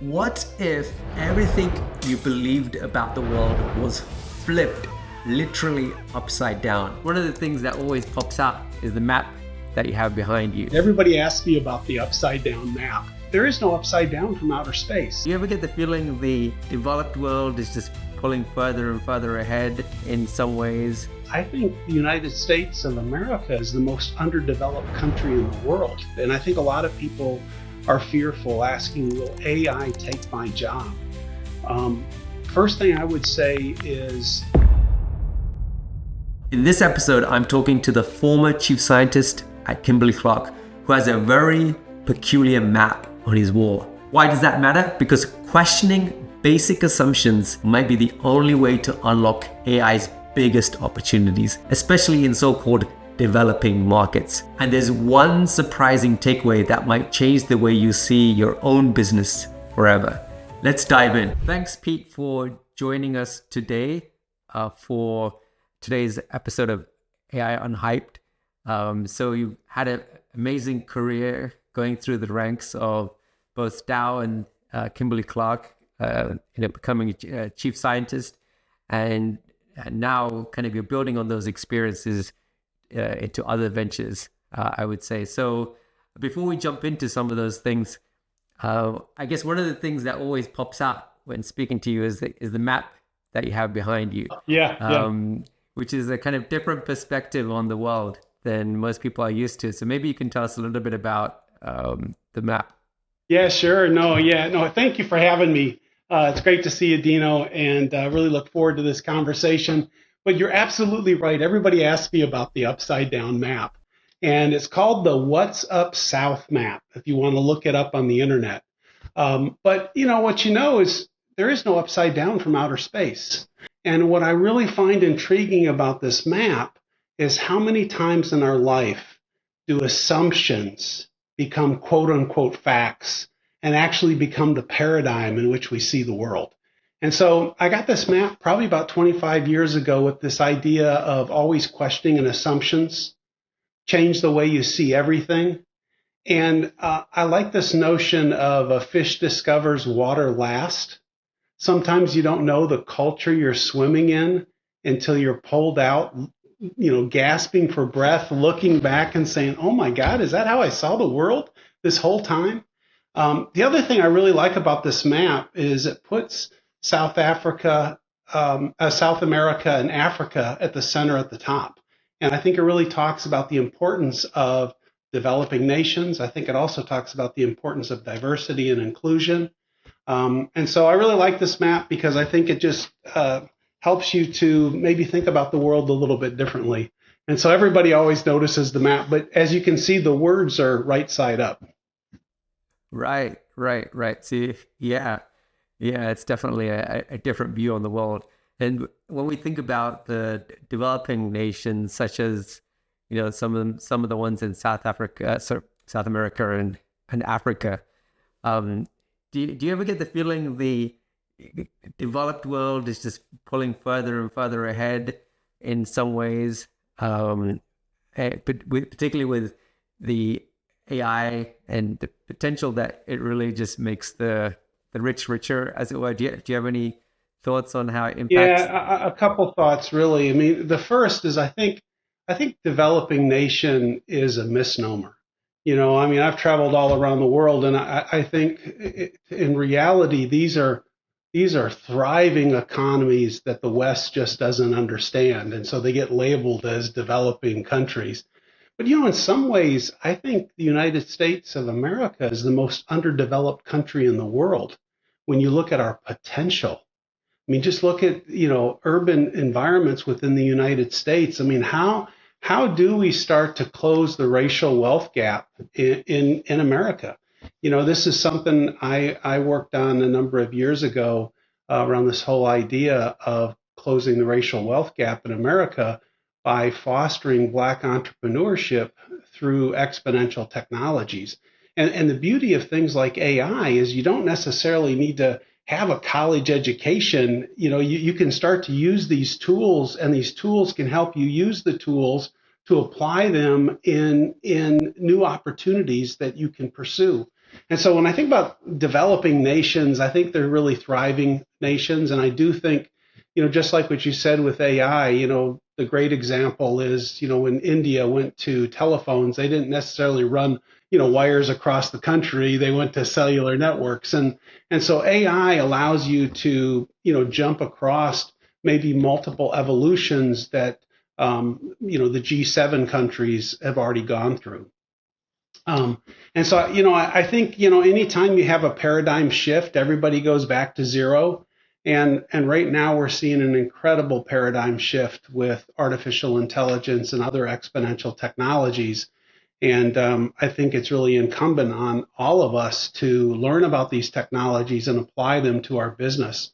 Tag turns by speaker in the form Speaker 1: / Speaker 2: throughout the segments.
Speaker 1: What if everything you believed about the world was flipped, literally upside down? One of the things that always pops out is the map that you have behind you.
Speaker 2: Everybody asks me about the upside down map. There is no upside down from outer space.
Speaker 1: Do you ever get the feeling the developed world is just pulling further and further ahead in some ways?
Speaker 2: I think the United States of America is the most underdeveloped country in the world. And I think a lot of people are fearful, asking, will AI take my job? First thing I would say is...
Speaker 1: In this episode, I'm talking to the former chief scientist at Kimberly-Clark, who has a very peculiar map on his wall. Why does that matter? Because questioning basic assumptions might be the only way to unlock AI's biggest opportunities, especially in so-called developing markets. And there's one surprising takeaway that might change the way you see your own business forever. Let's dive in. Thanks, Pete, for joining us today for today's episode of AI Unhyped. So you had an amazing career going through the ranks of both Dow and Kimberly-Clark, becoming a chief scientist, and now kind of you're building on those experiences into other ventures, I would say. So before we jump into some of those things, I guess one of the things that always pops out when speaking to you is the map that you have behind you. Which is a kind of different perspective on the world than most people are used to. So maybe you can tell us a little bit about the map.
Speaker 2: Yeah, sure. No, thank you for having me. It's great to see you, Dino, and I really look forward to this conversation. But you're absolutely right. Everybody asks me about the upside down map, and it's called the What's Up South map, if you want to look it up on the internet. But what you know is there is no upside down from outer space. And what I really find intriguing about this map is how many times in our life do assumptions become quote unquote facts and actually become the paradigm in which we see the world. And so I got this map probably about 25 years ago with this idea of always questioning and assumptions, change the way you see everything. And I like this notion of a fish discovers water last. Sometimes you don't know the culture you're swimming in until you're pulled out, gasping for breath, looking back and saying, oh my God, is that how I saw the world this whole time? The other thing I really like about this map is it puts South America and Africa at the center at the top. And I think it really talks about the importance of developing nations. I think it also talks about the importance of diversity and inclusion. And so I really like this map because I think it just helps you to maybe think about the world a little bit differently. And so everybody always notices the map, but as you can see, the words are right side up.
Speaker 1: Right. See, yeah, it's definitely a different view on the world. And when we think about the developing nations, such as some of the ones in South America and Africa, do you ever get the feeling the developed world is just pulling further and further ahead in some ways, particularly with the AI and the potential that it really just makes the rich richer, as it were? Do you have any thoughts on how it impacts?
Speaker 2: Yeah, a couple thoughts, really. I mean, the first is I think developing nation is a misnomer. I've traveled all around the world, and I think in reality, these are thriving economies that the West just doesn't understand. And so they get labeled as developing countries. But, in some ways, I think the United States of America is the most underdeveloped country in the world when you look at our potential. I mean, just look at, urban environments within the United States. I mean, how do we start to close the racial wealth gap in America? This is something I worked on a number of years ago around this whole idea of closing the racial wealth gap in America by fostering Black entrepreneurship through exponential technologies. And the beauty of things like AI is you don't necessarily need to have a college education. You can start to use these tools, and these tools can help you use the tools to apply them in new opportunities that you can pursue. And so when I think about developing nations, I think they're really thriving nations. And I do think, just like what you said with AI, the great example is, when India went to telephones, they didn't necessarily run, wires across the country. They went to cellular networks. And so AI allows you to, jump across maybe multiple evolutions that, the G7 countries have already gone through. And so, I think, anytime you have a paradigm shift, everybody goes back to zero. And right now we're seeing an incredible paradigm shift with artificial intelligence and other exponential technologies. And I think it's really incumbent on all of us to learn about these technologies and apply them to our business.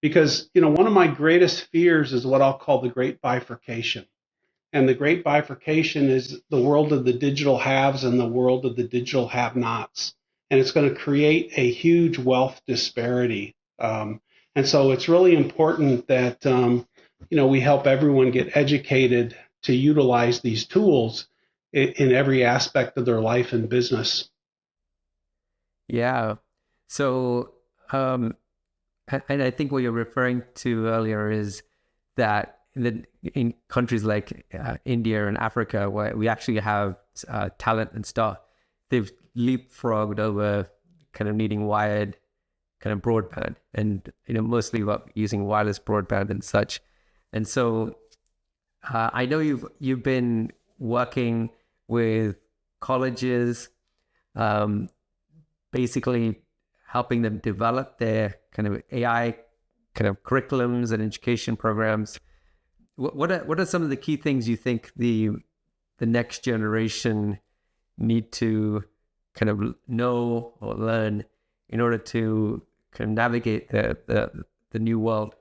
Speaker 2: Because, one of my greatest fears is what I'll call the great bifurcation. And the great bifurcation is the world of the digital haves and the world of the digital have-nots. And it's going to create a huge wealth disparity. And so it's really important that we help everyone get educated to utilize these tools in every aspect of their life and business.
Speaker 1: Yeah. So, and I think what you're referring to earlier is that in countries like India and Africa, where we actually have talent and stuff, they've leapfrogged over kind of needing wired kind of broadband, and mostly about using wireless broadband and such. And so I know you've been working with colleges, basically helping them develop their kind of AI kind of curriculums and education programs. What are some of the key things you think the next generation need to kind of know or learn in order to kind of navigate the new world?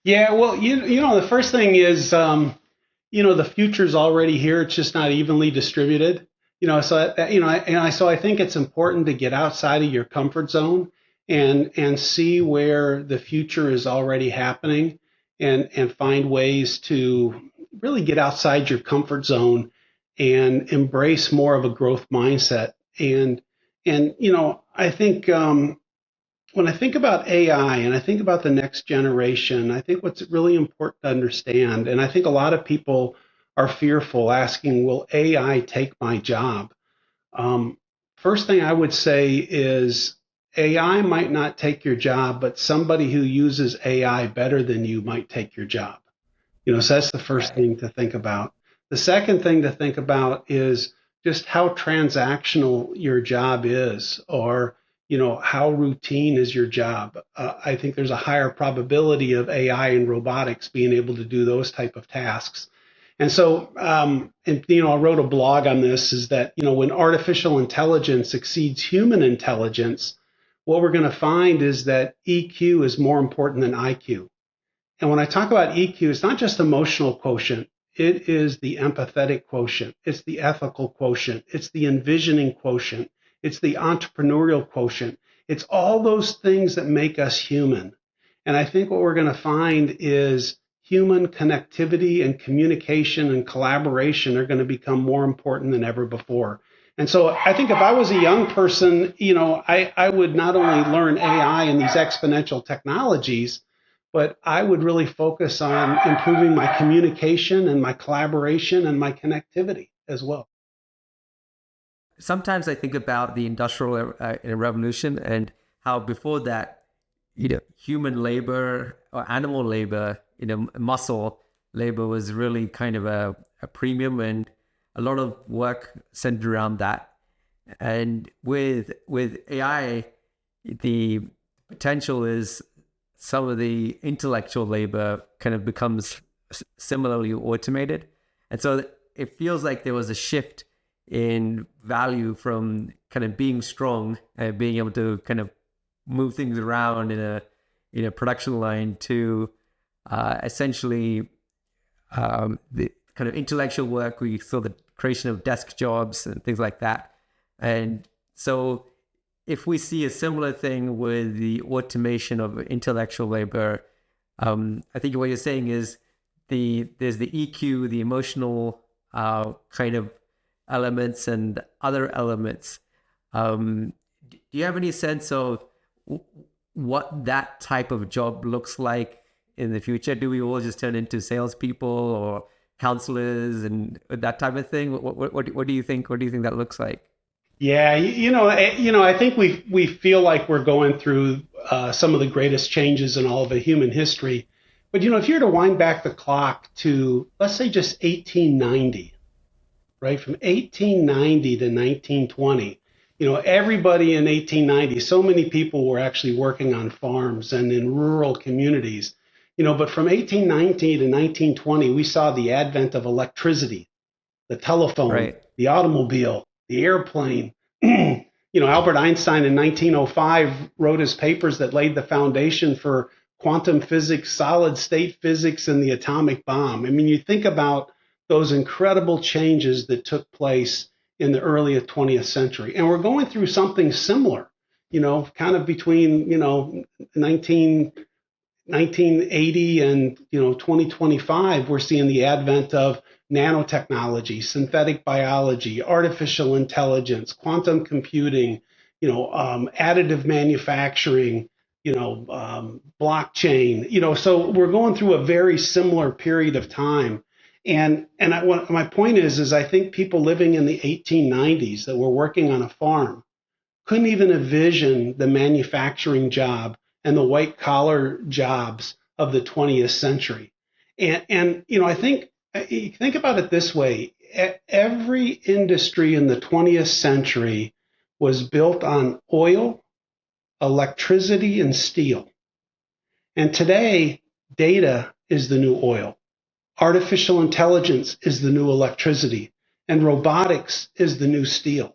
Speaker 2: Yeah, well, the first thing is, the future's already here. It's just not evenly distributed. So I think it's important to get outside of your comfort zone and see where the future is already happening and find ways to really get outside your comfort zone and embrace more of a growth mindset. And I think when I think about AI and I think about the next generation, I think what's really important to understand, and I think a lot of people are fearful asking, will AI take my job? Um, First thing I would say is AI might not take your job, but somebody who uses AI better than you might take your job. So that's the first
Speaker 1: Right.
Speaker 2: thing to think about. The second thing to think about is just how transactional your job is, or how routine is your job. I think there's a higher probability of AI and robotics being able to do those type of tasks. And so, I wrote a blog on this, is that, when artificial intelligence exceeds human intelligence, what we're going to find is that EQ is more important than IQ. And when I talk about EQ, it's not just emotional quotient. It is the empathetic quotient. It's the ethical quotient. It's the envisioning quotient. It's the entrepreneurial quotient. It's all those things that make us human. And I think what we're going to find is human connectivity and communication and collaboration are going to become more important than ever before. And so I think if I was a young person, I would not only learn AI and these exponential technologies, but I would really focus on improving my communication and my collaboration and my connectivity as well.
Speaker 1: Sometimes I think about the industrial revolution and how before that, human labor or animal labor, muscle labor was really kind of a premium, and a lot of work centered around that. And with AI, the potential is some of the intellectual labor kind of becomes similarly automated. And so it feels like there was a shift in value from kind of being strong and being able to kind of move things around in a production line to essentially the kind of intellectual work. We saw the creation of desk jobs and things like that. And so if we see a similar thing with the automation of intellectual labor, I think what you're saying is there's the EQ, the emotional kind of elements and other elements. do you have any sense of what that type of job looks like in the future? Do we all just turn into salespeople or counselors and that type of thing? What do you think? What do you think that looks like?
Speaker 2: Yeah, I think we feel like we're going through some of the greatest changes in all of human history. But if you were to wind back the clock to, let's say, just 1890, right, from 1890 to 1920, everybody in 1890, so many people were actually working on farms and in rural communities. But from 1890 to 1920, we saw the advent of electricity, the telephone,
Speaker 1: Right.
Speaker 2: the automobile, the airplane. Albert Einstein in 1905 wrote his papers that laid the foundation for quantum physics, solid state physics, and the atomic bomb. I mean, you think about those incredible changes that took place in the early 20th century. And we're going through something similar, kind of between, 1980 and 2025. We're seeing the advent of nanotechnology, synthetic biology, artificial intelligence, quantum computing, additive manufacturing, blockchain. So we're going through a very similar period of time. My point is I think people living in the 1890s that were working on a farm couldn't even envision the manufacturing job and the white collar jobs of the 20th century. And I think about it this way. Every industry in the 20th century was built on oil, electricity, and steel. And today, data is the new oil. Artificial intelligence is the new electricity, and robotics is the new steel.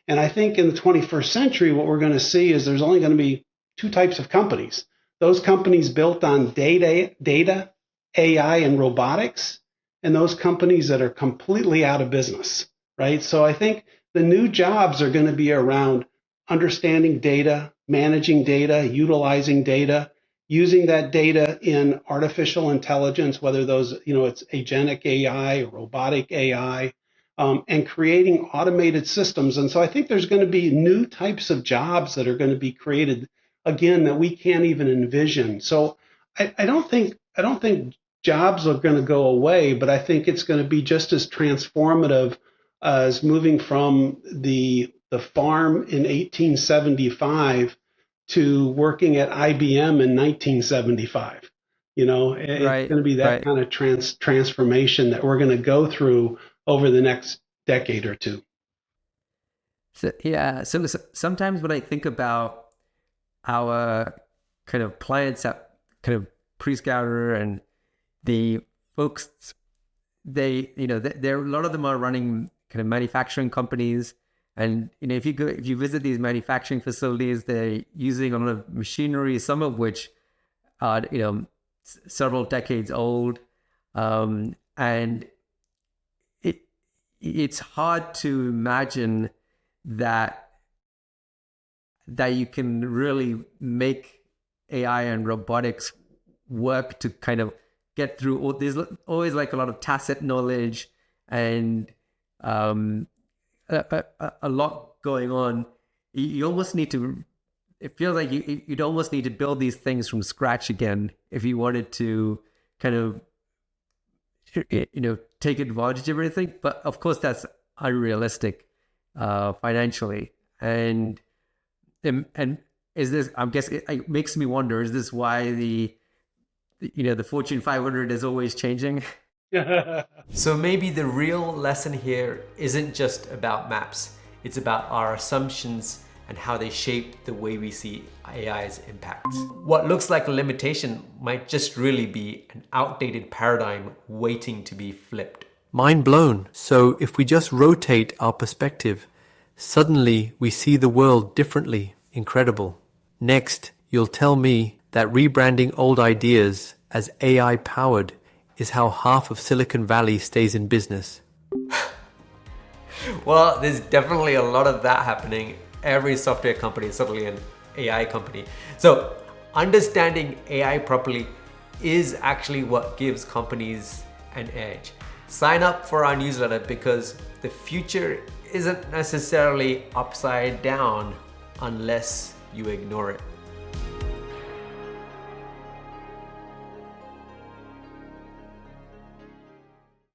Speaker 2: And I think in the 21st century, what we're going to see is there's only going to be two types of companies. Those companies built on data, AI, and robotics, and those companies that are completely out of business, right? So I think the new jobs are going to be around understanding data, managing data, utilizing data, using that data in artificial intelligence, whether those, it's agentic AI, robotic AI, and creating automated systems. And so I think there's going to be new types of jobs that are going to be created, again, that we can't even envision. So I don't think jobs are going to go away, but I think it's going to be just as transformative as moving from the farm in 1875 to working at IBM in 1975. It's
Speaker 1: Right.
Speaker 2: going to be that
Speaker 1: Right.
Speaker 2: kind of transformation that we're going to go through over the next decade or two.
Speaker 1: So, yeah. So sometimes when I think about our kind of clients at kind of Pre-Scouter and the folks, there a lot of them are running kind of manufacturing companies. And if you visit these manufacturing facilities, they're using a lot of machinery, some of which are several decades old, and it's hard to imagine that you can really make AI and robotics work to kind of get through all. There's always like a lot of tacit knowledge and a lot going on. You almost need to. It feels like you'd almost need to build these things from scratch again if you wanted to kind of take advantage of everything. But of course, that's unrealistic financially. And is this? I guess it makes me wonder: is this why the Fortune 500 is always changing? So maybe the real lesson here isn't just about maps. It's about our assumptions and how they shape the way we see AI's impact. What looks like a limitation might just really be an outdated paradigm waiting to be flipped.
Speaker 3: Mind blown. So if we just rotate our perspective, suddenly we see the world differently. Incredible. Next, you'll tell me that rebranding old ideas as AI powered is how half of Silicon Valley stays in business.
Speaker 1: Well, there's definitely a lot of that happening. Every software company is suddenly an AI company. So understanding AI properly is actually what gives companies an edge. Sign up for our newsletter because the future isn't necessarily upside down
Speaker 3: unless you ignore it.